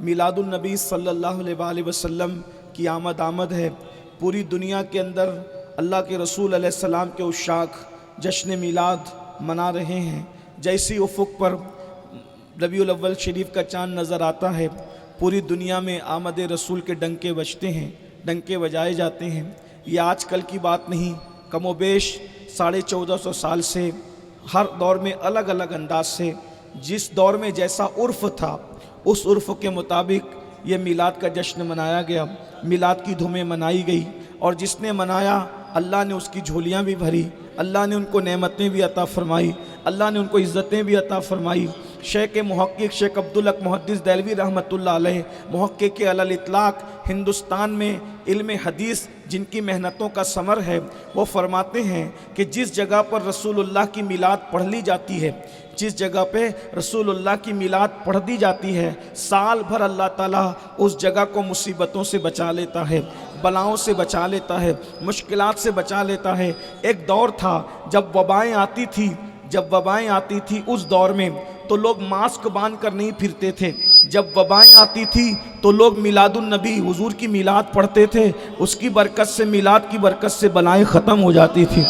میلاد النبی صلی اللہ علیہ وسلم کی آمد ہے۔ پوری دنیا کے اندر اللہ کے رسول علیہ السلام کے عشاق جشن میلاد منا رہے ہیں۔ جیسی افق پر ربیع الاول شریف کا چاند نظر آتا ہے، پوری دنیا میں آمد رسول کے ڈنکے بجتے ہیں، ڈنکے بجائے جاتے ہیں۔ یہ آج کل کی بات نہیں، کم و بیش 1450 سال سے ہر دور میں الگ الگ انداز سے جس دور میں جیسا عرف تھا اس عرف کے مطابق یہ میلاد کا جشن منایا گیا، میلاد کی دھومیں منائی گئی، اور جس نے منایا اللہ نے اس کی جھولیاں بھی بھری، اللہ نے ان کو نعمتیں بھی عطا فرمائی، اللہ نے ان کو عزتیں بھی عطا فرمائی۔ شیخ محقق شیخ عبدالحق محدث دہلوی رحمۃ اللہ علیہ، محقق علی الاطلاق ہندوستان میں علم حدیث جن کی محنتوں کا ثمر ہے، وہ فرماتے ہیں کہ جس جگہ پر رسول اللہ کی میلاد پڑھ لی جاتی ہے، جس جگہ پہ رسول اللہ کی میلاد پڑھ دی جاتی ہے، سال بھر اللہ تعالیٰ اس جگہ کو مصیبتوں سے بچا لیتا ہے، بلاؤں سے بچا لیتا ہے، مشکلات سے بچا لیتا ہے۔ ایک دور تھا جب وبائیں آتی تھی اس دور میں تو لوگ ماسک باندھ کر نہیں پھرتے تھے، جب وبائیں آتی تھی تو لوگ میلاد النبی حضور کی میلاد پڑھتے تھے، اس کی برکت سے، میلاد کی برکت سے بلائیں ختم ہو جاتی تھی۔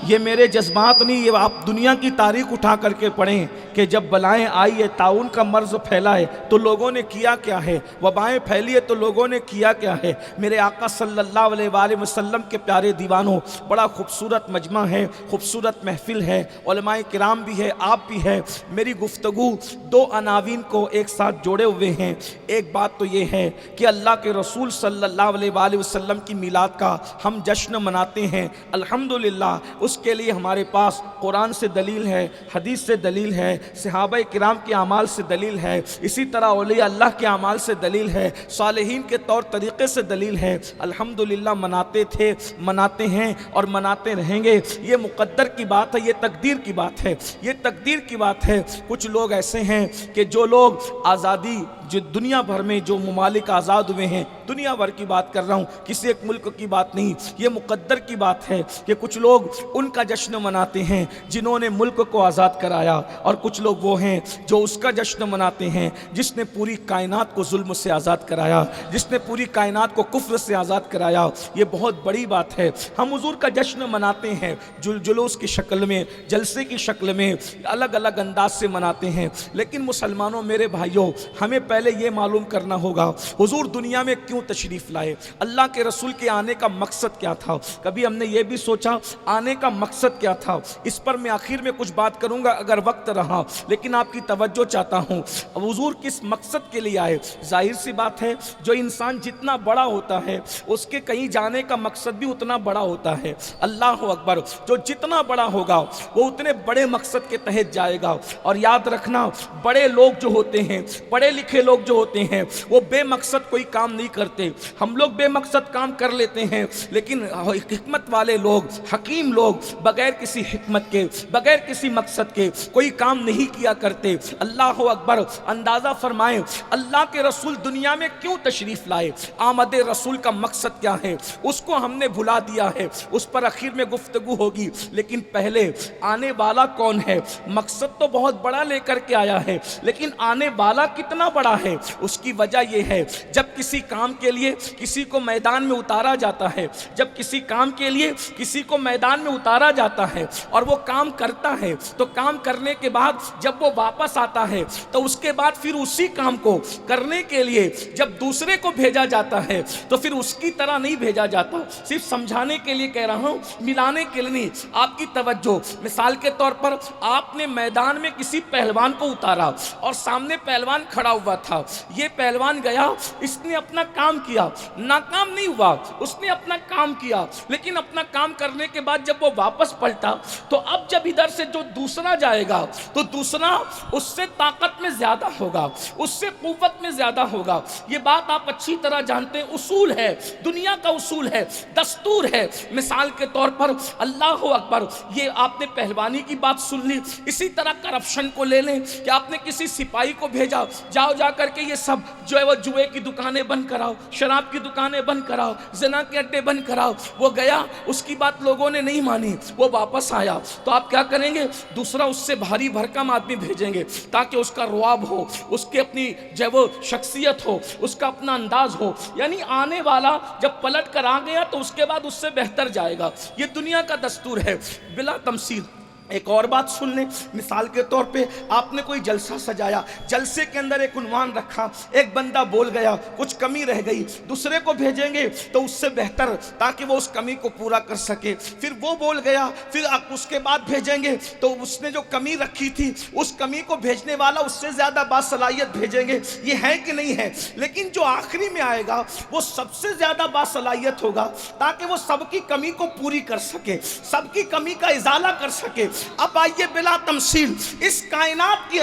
یہ میرے جذبات نہیں، یہ آپ دنیا کی تاریخ اٹھا کر کے پڑھیں کہ جب بلائیں آئی ہے، طاعون کا مرض پھیلا ہے تو لوگوں نے کیا کیا ہے، وبائیں پھیلی ہے تو لوگوں نے کیا کیا ہے۔ میرے آقا صلی اللہ علیہ وآلہ وسلم کے پیارے دیوانوں، بڑا خوبصورت مجمع ہے، خوبصورت محفل ہے، علماء کرام بھی ہے، آپ بھی ہے۔ میری گفتگو دو عناوین کو ایک ساتھ جوڑے ہوئے ہیں۔ ایک بات تو یہ ہے کہ اللہ کے رسول صلی اللہ علیہ وآلہ وسلم کی میلاد کا ہم جشن مناتے ہیں، الحمدللہ۔ اس کے لیے ہمارے پاس قرآن سے دلیل ہے، حدیث سے دلیل ہے، صحابہ کرام کے اعمال سے دلیل ہے، اسی طرح اولیاء اللہ کے اعمال سے دلیل ہے، صالحین کے طور طریقے سے دلیل ہے۔ الحمدللہ مناتے تھے، مناتے ہیں اور مناتے رہیں گے۔ یہ مقدر کی بات ہے، یہ تقدیر کی بات ہے، یہ تقدیر کی بات ہے۔ کچھ لوگ ایسے ہیں کہ جو لوگ آزادی، جو دنیا بھر میں جو ممالک آزاد ہوئے ہیں، دنیا بھر کی بات کر رہا ہوں، کسی ایک ملک کی بات نہیں، یہ مقدر کی بات ہے کہ کچھ لوگ ان کا جشن مناتے ہیں جنہوں نے ملک کو آزاد کرایا، اور کچھ لوگ وہ ہیں جو اس کا جشن مناتے ہیں جس نے پوری کائنات کو ظلم سے آزاد کرایا، جس نے پوری کائنات کو کفر سے آزاد کرایا۔ یہ بہت بڑی بات ہے۔ ہم حضور کا جشن مناتے ہیں جلوس کی شکل میں، جلسے کی شکل میں، الگ الگ انداز سے مناتے ہیں، لیکن مسلمانوں، میرے بھائیوں، ہمیں پہلے یہ معلوم کرنا ہوگا حضور دنیا میں کیوں تشریف لائے، اللہ کے رسول کے آنے کا مقصد کیا تھا۔ کبھی ہم نے یہ بھی سوچا آنے کا مقصد کیا تھا؟ اس پر میں آخر میں کچھ بات کروں گا اگر وقت رہا، لیکن آپ کی توجہ چاہتا ہوں، حضور کس مقصد کے لیے آئے۔ ظاہر سی بات ہے، جو انسان جتنا بڑا ہوتا ہے اس کے کہیں جانے کا مقصد بھی اتنا بڑا ہوتا ہے۔ اللہ اکبر، جو جتنا بڑا ہوگا وہ اتنے بڑے مقصد کے تحت جائے گا۔ اور یاد رکھنا، بڑے لوگ جو ہوتے ہیں، پڑھے لکھے لوگ جو ہوتے ہیں، وہ بے مقصد کوئی کام نہیں کرتے۔ ہم لوگ بے مقصد کام کر لیتے ہیں، لیکن حکمت والے لوگ، حکیم لوگ بغیر کسی حکمت کے، بغیر کسی مقصد کے کوئی کام نہیں کیا کرتے۔ اللہ اکبر، اندازہ فرمائیں اللہ کے رسول دنیا میں کیوں تشریف لائے، آمد رسول کا مقصد کیا ہے، اس کو ہم نے بھلا دیا ہے۔ اس پر آخر میں گفتگو ہوگی، لیکن پہلے آنے والا کون ہے؟ مقصد تو بہت بڑا لے کر کے آیا ہے، لیکن آنے والا کتنا بڑا ہے؟ اس کی وجہ یہ ہے، جب کسی کام کے لیے کسی کو میدان میں اتارا جاتا ہے، جب کسی کام کے لیے کسی کو میدان میں اتارا جاتا ہے اور وہ کام کرتا ہے، تو کام کرنے کے بعد جب وہ واپس آتا ہے تو اس کے بعد پھر اسی کام کو کرنے کے لیے جب دوسرے کو بھیجا جاتا ہے تو پھر اس کی طرح نہیں بھیجا جاتا۔ صرف سمجھانے کے لیے کہہ رہا ہوں، ملانے کے لیے نہیں۔ آپ کی توجہ، مثال کے طور پر آپ نے میدان میں کسی پہلوان کو اتارا اور سامنے پہلوان کھڑا ہوا تھا، یہ پہلوان گیا، اس نے اپنا کام کیا، ناکام نہیں ہوا، اس نے اپنا کام کیا، لیکن اپنا کام کرنے کے بعد جب وہ واپس پلٹا تو اب جب ادھر سے جو دوسرا جائے گا تو دوسرا اس سے طاقت میں زیادہ ہوگا، اس سے قوت میں زیادہ ہوگا۔ یہ بات آپ اچھی طرح جانتے ہیں، اصول ہے، دنیا کا اصول ہے، دستور ہے۔ مثال کے طور پر اللہ اکبر، یہ آپ نے پہلوانی کی بات سن لی، اسی طرح کرپشن کو لے لیں کہ آپ نے کسی سپاہی کو بھیجا، جاؤ جا کر کے یہ سب جو ہے وہ جوئے کی دکانیں بند کراؤ، شراب کی دکانیں بند کراؤ، زنا کے اڈے بند کراؤ۔ وہ گیا، اس کی بات لوگوں نے نہیں مانی، وہ واپس آیا، تو آپ کیا کریں گے؟ دوسرا اس سے بھاری بھرکم آدمی بھیجیں گے تاکہ اس کا رواب ہو، اس کے اپنی جو وہ شخصیت ہو، اس کا اپنا انداز ہو۔ یعنی آنے والا جب پلٹ کر آ گیا تو اس کے بعد اس سے بہتر جائے گا۔ یہ دنیا کا دستور ہے بلا تمثیل۔ ایک اور بات سن لیں، مثال کے طور پہ آپ نے کوئی جلسہ سجایا، جلسے کے اندر ایک عنوان رکھا، ایک بندہ بول گیا، کچھ کمی رہ گئی، دوسرے کو بھیجیں گے تو اس سے بہتر تاکہ وہ اس کمی کو پورا کر سکے۔ پھر وہ بول گیا، پھر اس کے بعد بھیجیں گے تو اس نے جو کمی رکھی تھی اس کمی کو بھیجنے والا اس سے زیادہ باصلاحیت بھیجیں گے۔ یہ ہے کہ نہیں ہے؟ لیکن جو آخری میں آئے گا وہ سب سے زیادہ باصلاحیت ہوگا تاکہ وہ سب کی کمی کو پوری کر سکے، سب کی کمی کا ازالہ کر سکے۔ اب آئیے بلا تمثیل، اس کائنات کے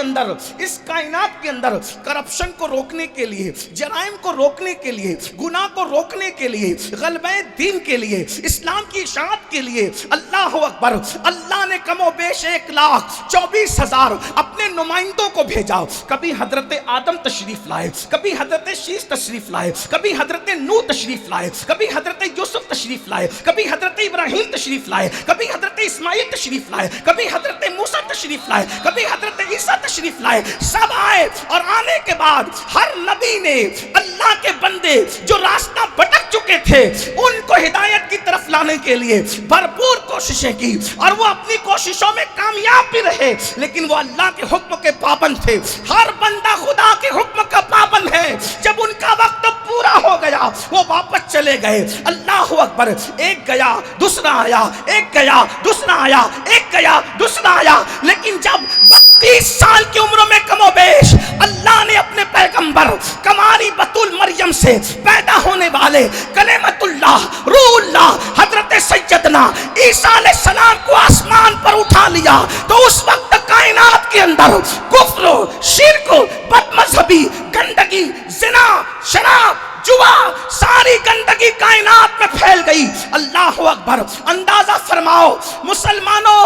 اندر کرپشن کو روکنے کے لیے، جرائم کو روکنے کے لیے، گناہ کو روکنے کے لیے، غلبہ دین کے لیے، اسلام کی اشاعت کے لیے، اللہ اکبر، اللہ نے کم و بیش 1,24,000 اپنے نمائندوں کو بھیجا۔ کبھی حضرت آدم تشریف لائے، کبھی حضرت شیش تشریف لائے، کبھی حضرت نوح تشریف لائے، کبھی حضرت یوسف تشریف لائے، کبھی حضرت ابراہیم تشریف لائے، کبھی حضرت اسماعیل تشریف لائے، کبھی حضرت موسیٰ تشریف لائے، کبھی حضرت عیسیٰ تشریف لائے۔ سب آئے اور آنے کے بعد ہر نبی نے اللہ کے بندے جو راستہ بھٹک چکے تھے ان کو ہدایت کی طرف لانے کے لیے بھرپور کوششیں کی، اور وہ اپنی کوششوں میں کامیاب بھی رہے، لیکن وہ اللہ کے حکم کے پابند تھے۔ ہر بندہ خدا کے حکم کا پابند ہے۔ جب ان کا وقت پورا ہو گیا وہ واپس چلے گئے۔ اللہ اکبر، ایک گیا دوسرا آیا، ایک گیا دوسرا آیا، ایک گیا دوسرا آیا، لیکن جب 32 سال کی عمر میں کم و بیش اللہ نے اپنے پیغمبر کماری بطول مریم سے پیدا ہونے والے کلمت اللہ روح اللہ حضرت سیدنا عیسیٰ علیہ السلام کو آسمان پر اٹھا لیا، تو اس وقت کائنات کے اندر کفر، شرک، بد مذہبی، گندگی، زنا، شراب، جوا، ساری گندگی کائنات میں پھیل گئی۔ اللہ اکبر، اندازہ فرماؤ مسلمانوں،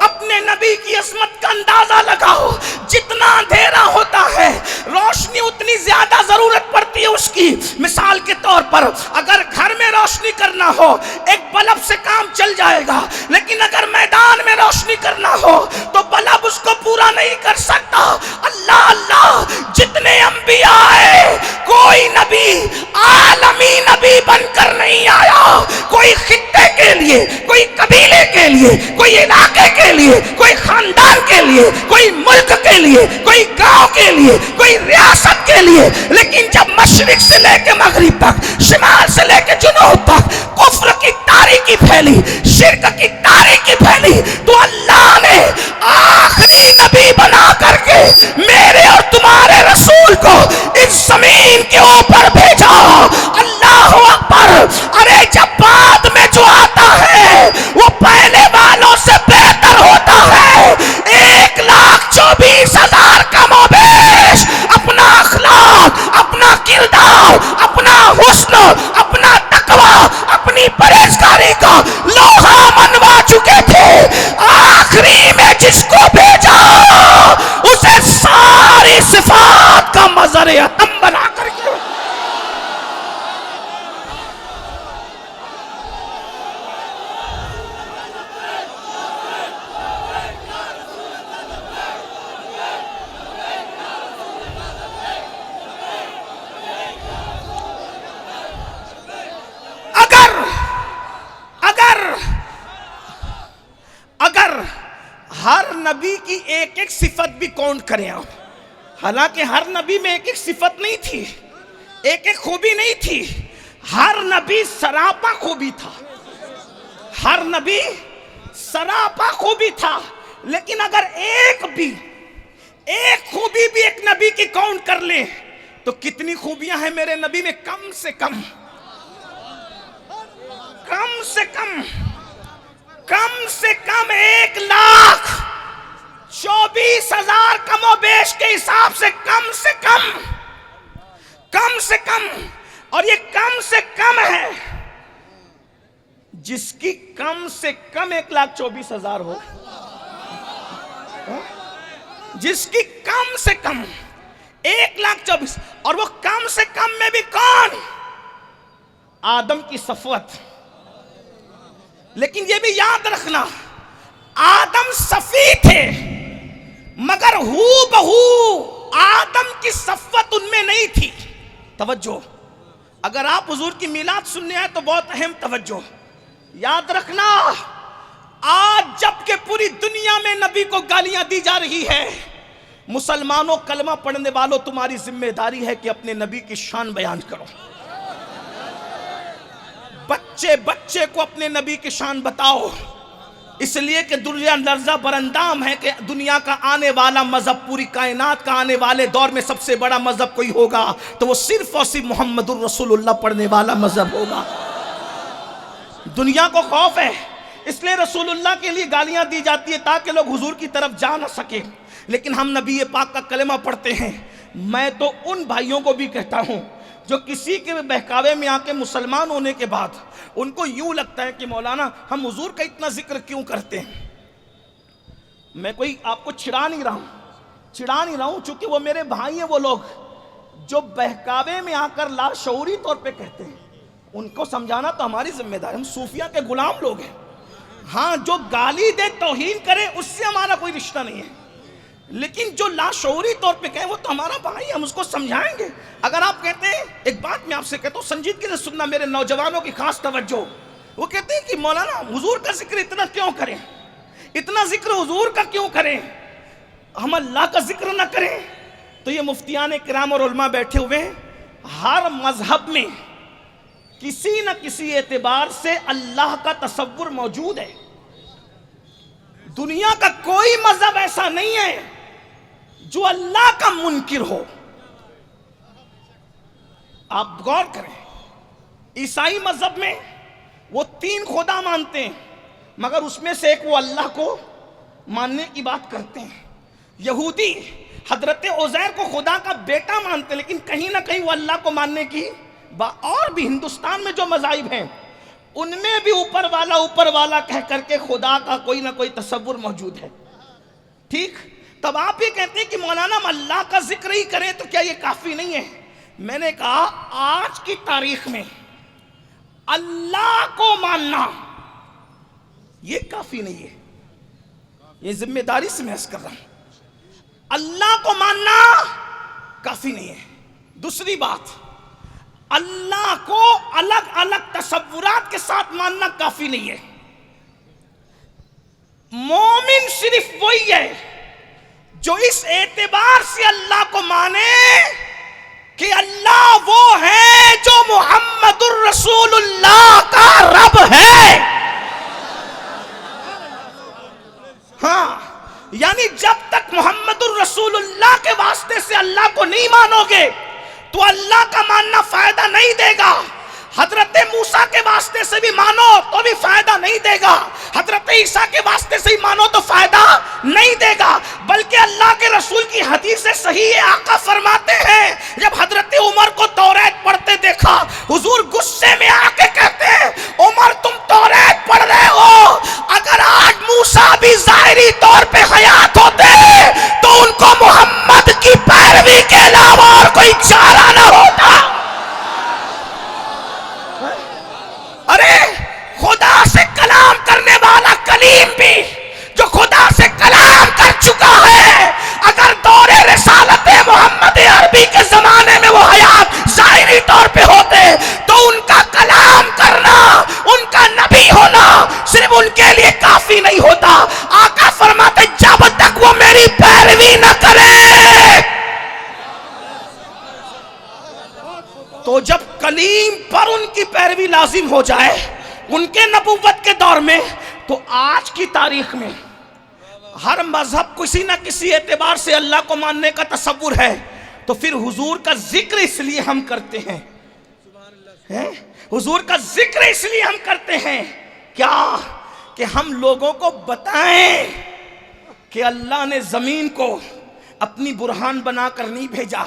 اپنے نبی کی عظمت کا اندازہ لگاؤ۔ جتنا اندھیرا ہوتا ہے روشنی اتنی زیادہ ضرورت پڑتی ہے اس کی۔ مثال کے طور پر اگر گھر میں روشنی کرنا ہو ایک بلب سے کام چل جائے گا، لیکن اگر میدان میں روشنی کرنا ہو تو بلب اس کو پورا نہیں کر سکتا۔ اللہ اللہ، جتنے انبیاء آئے کوئی نبی عالمی نبی بن کر نہیں آیا۔ کوئی خطے کے لیے، کوئی قبیلے کے لیے، کوئی علاقے کے لیے، کوئی خاندان کے لیے، کوئی ملک کے لیے، کوئی گاؤں کے لیے، کوئی ریاست کے لیے، لیکن جب مشرق سے لے کے مغرب تک، شمال سے لے کے جنوب تک کفر کی تاریکی پھیلی، شرک کی تاریکی پھیلی، تو اللہ نے آخری نبی بنا کر کے میرے اور تمہارے رسول کو اس زمین کے اوپر بھیجا۔ اللہ اکبر، ارے جب بعد میں جو آتا ہے وہ پہلے والوں سے بہتر ہوتا ہے۔ 1,24,000 کم و بیش اپنا اخلاق، اپنا کردار، اپنا حسن، اپنا تقوی، اپنی پرہیزگاری کا لوہا منوا چکے تھے۔ آخری میں جس کو بھیجا اسے ساری صفات کا مظہر اتم بنا کر کے اگر ہر نبی کی ایک ایک صفت بھی کاؤنٹ کریں آپ، حالانکہ ہر نبی میں ایک ایک صفت نہیں تھی، ایک ایک خوبی نہیں تھی، ہر نبی سراپا خوبی تھا، ہر نبی سراپا خوبی تھا، لیکن اگر ایک خوبی بھی ایک نبی کی کاؤنٹ کر لیں تو کتنی خوبیاں ہیں میرے نبی میں؟ کم سے کم 1,24,000 کم و بیش کے حساب سے کم سے کم، اور یہ کم سے کم ہے جس کی کم سے کم 1,24,000 ہو، جس کی کم سے کم 1,24,000 اور وہ کم سے کم میں بھی کون؟ آدم کی صفوت. لیکن یہ بھی یاد رکھنا آدم صفی تھے مگر ہو بہو آدم کی صفوت ان میں نہیں تھی. توجہ، اگر آپ حضور کی میلاد سننے آئے تو بہت اہم توجہ یاد رکھنا. آج جب کہ پوری دنیا میں نبی کو گالیاں دی جا رہی ہے، مسلمانوں کلمہ پڑھنے والوں تمہاری ذمہ داری ہے کہ اپنے نبی کی شان بیان کرو. بچے کو اپنے نبی کی شان بتاؤ، اس لیے کہ دنیا لرزہ برندام ہے کہ دنیا کا آنے والا مذہب، پوری کائنات کا آنے والے دور میں سب سے بڑا مذہب کوئی ہوگا تو وہ صرف اور صرف محمد الرسول اللہ پڑھنے والا مذہب ہوگا. دنیا کو خوف ہے، اس لیے رسول اللہ کے لیے گالیاں دی جاتی ہے تاکہ لوگ حضور کی طرف جا نہ سکے. لیکن ہم نبی پاک کا کلمہ پڑھتے ہیں. میں تو ان بھائیوں کو بھی کہتا ہوں جو کسی کے بہکاوے میں آ کے مسلمان ہونے کے بعد ان کو یوں لگتا ہے کہ مولانا ہم حضور کا اتنا ذکر کیوں کرتے ہیں. میں کوئی آپ کو چڑھا نہیں رہا ہوں چونکہ وہ میرے بھائی ہیں. وہ لوگ جو بہکاوے میں آ کر لاشعوری طور پہ کہتے ہیں ان کو سمجھانا تو ہماری ذمہ داری. ہم صوفیہ کے غلام لوگ ہیں. ہاں، جو گالی دے توہین کرے اس سے ہمارا کوئی رشتہ نہیں ہے، لیکن جو لاشعوری طور پہ کہے وہ تو ہمارا بھائی، ہم اس کو سمجھائیں گے. اگر آپ کہتے ہیں، ایک بات میں آپ سے کہتا ہوں سنجیدگی سے سننا، میرے نوجوانوں کی خاص توجہ. وہ کہتے ہیں کہ مولانا حضور کا ذکر اتنا کیوں کریں، اتنا ذکر حضور کا کیوں کریں، ہم اللہ کا ذکر نہ کریں. تو یہ مفتیان کرام اور علماء بیٹھے ہوئے ہیں. ہر مذہب میں کسی نہ کسی اعتبار سے اللہ کا تصور موجود ہے. دنیا کا کوئی مذہب ایسا نہیں ہے جو اللہ کا منکر ہو. آپ غور کریں، عیسائی مذہب میں وہ 3 خدا مانتے ہیں مگر اس میں سے ایک وہ اللہ کو ماننے کی بات کرتے ہیں. یہودی حضرت عزیر کو خدا کا بیٹا مانتے ہیں لیکن کہیں نہ کہیں وہ اللہ کو ماننے کی اور بھی ہندوستان میں جو مذاہب ہیں ان میں بھی اوپر والا کہہ کر کے خدا کا کوئی نہ کوئی تصور موجود ہے. ٹھیک، تب آپ یہ کہتے ہیں کہ مولانا ہم اللہ کا ذکر ہی کریں تو کیا یہ کافی نہیں ہے؟ میں نے کہا آج کی تاریخ میں اللہ کو ماننا یہ کافی نہیں ہے. یہ ذمہ داری سے میں عرض کر رہا ہوں، اللہ کو ماننا کافی نہیں ہے. دوسری بات، اللہ کو الگ الگ تصورات کے ساتھ ماننا کافی نہیں ہے. مومن صرف وہی ہے جو اس اعتبار سے اللہ کو مانے کہ اللہ وہ ہے جو محمد الرسول اللہ کا رب ہے. ہاں، یعنی جب تک محمد الرسول اللہ کے واسطے سے اللہ کو نہیں مانو گے تو اللہ کا ماننا فائدہ نہیں دے گا. حضرت موسیٰ کے واسطے سے بھی مانو تو بھی فائدہ نہیں دے گا، حضرت عیسیٰ کے واسطے سے بھی مانو تو فائدہ نہیں دے گا. بلکہ اللہ کے رسول کی حدیث صحیح ہے، آقا فرماتے ہیں جب حضرت عمر کو توریت پڑھتے دیکھا حضور غصے میں آ کے کہتے ہیں عمر تم توریت پڑھ رہے ہو، اگر آج موسیٰ بھی ظاہری طور پہ حیات ہوتے تو ان کو محمد کی پیروی کے علاوہ اور کوئی چارہ نہ ہوتا. ارے خدا سے کلام کرنے والا کلیم بھی جو خدا سے کلام کر چکا ہے، اگر دور رسالت محمد عربی کے زمانے میں وہ حیات ظاہری طور پہ ہوتے تو ان کا کلام کرنا، ان کا نبی ہونا صرف ان کے لیے کافی نہیں ہوتا. آقا فرماتے جب تک وہ میری پیروی نہ کرے، تو جب کلیم پر ان کی پیروی لازم ہو جائے ان کے نبوت کے دور میں، تو آج کی تاریخ میں ہر مذہب کسی نہ کسی اعتبار سے اللہ کو ماننے کا تصور ہے. تو پھر حضور کا ذکر اس لیے ہم کرتے ہیں، حضور کا ذکر اس لیے ہم کرتے ہیں کیا کہ ہم لوگوں کو بتائیں کہ اللہ نے زمین کو اپنی برہان بنا کر نہیں بھیجا،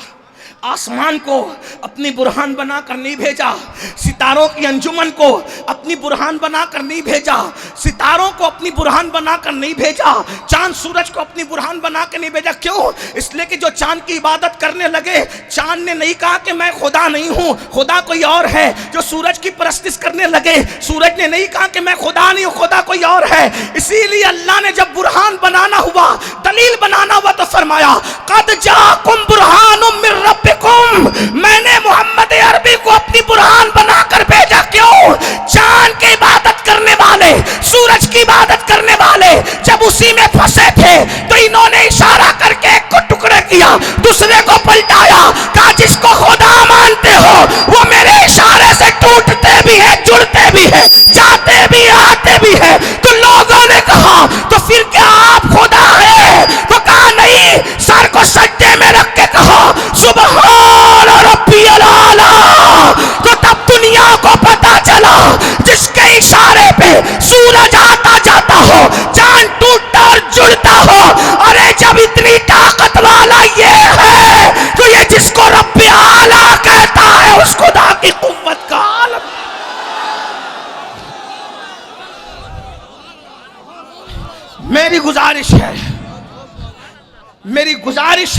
آسمان کو اپنی برہان بنا کر نہیں بھیجا، ستاروں کی انجمن کو اپنی برہان بنا کر نہیں بھیجا، ستاروں کو اپنی برہان بنا کر نہیں بھیجا، چاند سورج کو اپنی برہان بنا کے نہیں بھیجا۔ کیوں؟ اس لیے کہ جو چاند کی عبادت کرنے لگے، چاند نے نہیں کہا کہ میں خدا نہیں ہوں، خدا کوئی اور ہے۔ جو سورج کی پرستش کرنے لگے، سورج نے نہیں کہا کہ میں خدا نہیں ہوں، خدا کوئی اور ہے۔ اسی لیے اللہ نے جب برہان بنانا ہوا، دلیل بنانا ہوا، تو فرمایا قد جاءکم برہان من ربکم، میں نے محمد عربی کو اپنی برہان بنا کر بھیجا۔ کیوں؟ چاند کی عبادت کرنے والے، سورج کی عبادت کرنے والے جب اسی میں پھنسے تھے تو انہوں نے اشارہ کر کے ایک کو ٹکڑے کیا، دوسرے کو پلٹایا، کہا جس کو خدا مانتے ہو وہ میرے اشارے سے ٹوٹتے بھی ہے، جڑتے بھی ہے، جاتے بھی آتے بھی ہے۔ تو لوگوں نے کہا تو پھر کیا آپ خدا ہے؟ تو کہا نہیں، سر کو سجدے میں رکھ کے کہا سبحان ربی الاعلیٰ۔ تو تب دنیا کو پتا چلا جس کے اشارے پہ سورج آتا جاتا ہو، چاند ٹوٹتا اور جڑتا ہو، ارے جب اتنی طاقت والا یہ ہے تو یہ جس کو رب اعلیٰ کہتا ہے اس خدا کی قوت کا عالم۔ میری گزارش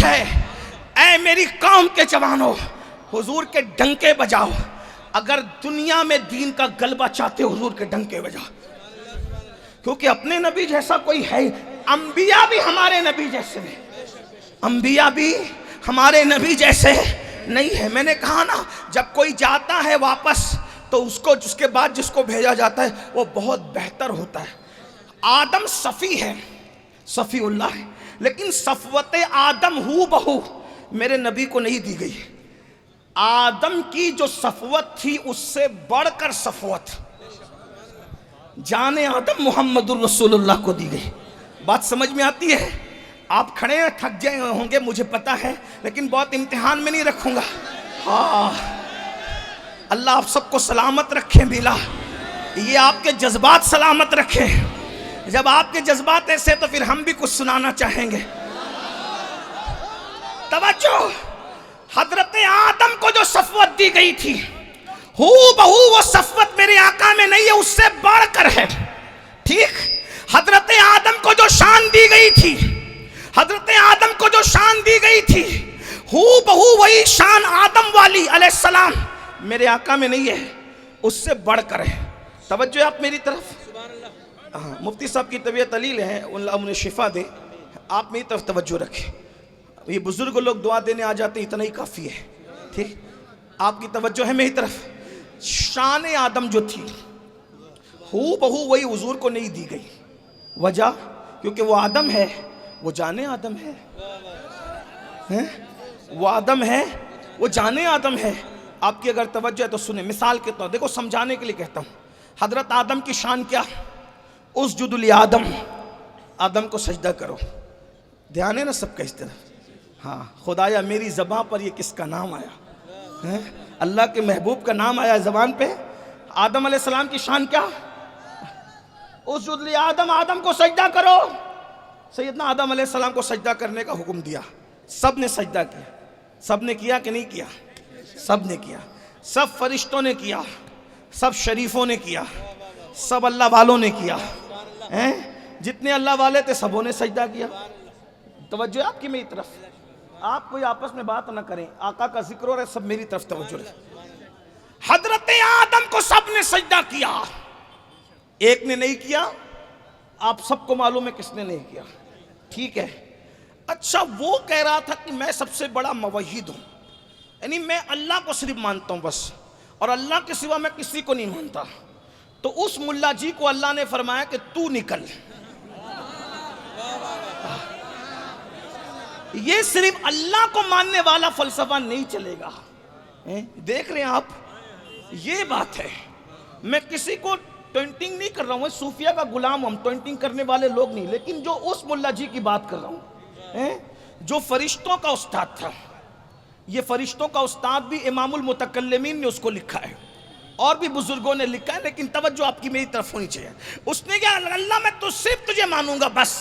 ہے اے میری قوم کے جوانوں، حضور کے ڈنکے بجاؤ۔ اگر دنیا میں دین کا غلبہ چاہتے ہو، حضور کے ڈنکے بجاؤ، کیونکہ اپنے نبی جیسا کوئی ہے۔ انبیاء بھی ہمارے نبی جیسے ہیں، انبیاء بھی ہمارے نبی جیسے نہیں ہے۔ میں نے کہا نا، جب کوئی جاتا ہے واپس تو اس کے بعد جس کو بھیجا جاتا ہے وہ بہت بہتر ہوتا ہے۔ آدم صفی ہے، صفی اللہ ہے، لیکن صفوت آدم ہو بہو میرے نبی کو نہیں دی گئی۔ آدم کی جو صفوت تھی اس سے بڑھ کر صفوت جان آدم محمد الرسول اللہ کو دی گئی۔ بات سمجھ میں آتی ہے؟ آپ کھڑے ہیں، تھک جائے ہوں گے مجھے پتا ہے، لیکن بہت امتحان میں نہیں رکھوں گا۔ ہاں، اللہ آپ سب کو سلامت رکھیں، بلا یہ آپ کے جذبات سلامت رکھیں۔ جب آپ کے جذبات ایسے تو پھر ہم بھی کچھ سنانا چاہیں گے۔ توجہ، حضرت آدم کو جو صفوت دی گئی تھی، ہو بہو وہ صفوت میرے آقا میں نہیں ہے، اس سے بڑھ کر ہے۔ ٹھیک؟ حضرت آدم کو جو شان دی گئی تھی، حضرت آدم کو جو شان دی گئی تھی، ہو بہو وہی شان آدم والی علیہ السلام میرے آقا میں نہیں ہے، اس سے بڑھ کر ہے۔ توجہ آپ میری طرف۔ مفتی صاحب کی طبیعت علیل ہے، اللہ انہیں شفا دے، آپ میری طرف توجہ رکھیں۔ یہ بزرگ لوگ دعا دینے آ جاتے ہیں، اتنا ہی کافی ہے۔ ٹھیک؟ آپ کی توجہ ہے میری طرف۔ شان آدم جو تھی ہو بہو وہی حضور کو نہیں دی گئی۔ وجہ؟ کیونکہ وہ آدم ہے، وہ جانے آدم ہے، وہ آدم ہے، وہ جانے آدم ہے۔ آپ کی اگر توجہ ہے تو سنیں، مثال کے طور دیکھو، سمجھانے کے لیے کہتا ہوں۔ حضرت آدم کی شان کیا؟ اسجد لآدم، آدم کو سجدہ کرو۔ دھیان ہے نا سب کا اس طرف؟ ہاں، خدایا میری زبان پر یہ کس کا نام آیا؟ اللہ کے محبوب کا نام آیا زبان پہ۔ آدم علیہ السلام کی شان کیا؟ اسجد لآدم، آدم کو سجدہ کرو۔ سیدنا آدم علیہ السلام کو سجدہ کرنے کا حکم دیا، سب نے سجدہ کیا۔ سب نے کیا کہ نہیں کیا؟ سب نے کیا، سب فرشتوں نے کیا، سب شریفوں نے کیا، سب اللہ والوں نے کیا۔ جتنے اللہ والے تھے سبوں نے سجدہ کیا۔ توجہ آپ کی میری طرف، آپ کوئی آپس میں بات نہ کریں، آقا کا ذکر ہو رہا ہے، سب میری طرف توجہ رکھیں۔ حضرت آدم کو سب نے سجدہ کیا، ایک نے نہیں کیا، آپ سب کو معلوم ہے کس نے نہیں کیا۔ ٹھیک ہے، اچھا وہ کہہ رہا تھا کہ میں سب سے بڑا موحد ہوں، یعنی میں اللہ کو صرف مانتا ہوں بس، اور اللہ کے سوا میں کسی کو نہیں مانتا۔ تو اس ملا جی کو اللہ نے فرمایا کہ تو نکل۔ یہ صرف اللہ کو ماننے والا فلسفہ نہیں چلے گا۔ دیکھ رہے ہیں آپ، یہ بات ہے۔ میں کسی کو ٹوینٹنگ نہیں کر رہا ہوں، صوفیہ کا غلام ہم، ٹوینٹنگ کرنے والے لوگ نہیں، لیکن جو اس ملا جی کی بات کر رہا ہوں، جو فرشتوں کا استاد تھا، یہ فرشتوں کا استاد بھی امام المتکلمین نے اس کو لکھا ہے، اور بھی بزرگوں نے لکھا ہے، لیکن توجہ آپ کی میری طرف ہونی چاہیے۔ اس نے کہا اللہ میں تو صرف تجھے مانوں گا بس،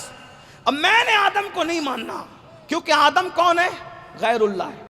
اب میں نے آدم کو نہیں ماننا، کیونکہ آدم کون ہے؟ غیر اللہ ہے۔